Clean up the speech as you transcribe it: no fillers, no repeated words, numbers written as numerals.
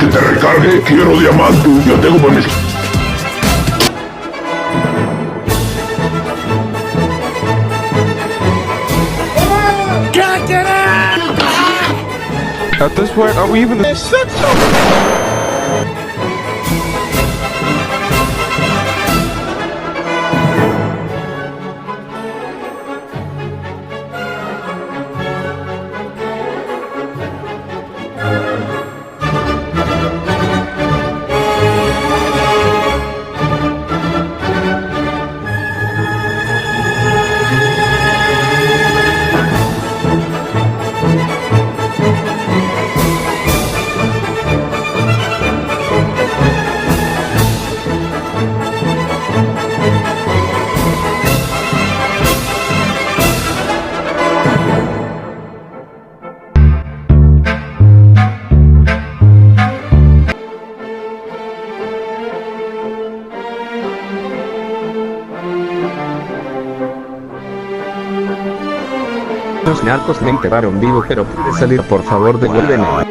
Que te recargue, quiero diamante. Yo tengo para mis... At this point, are we even... Los narcos me enterraron vivo, pero pude salir, por favor devuélveme.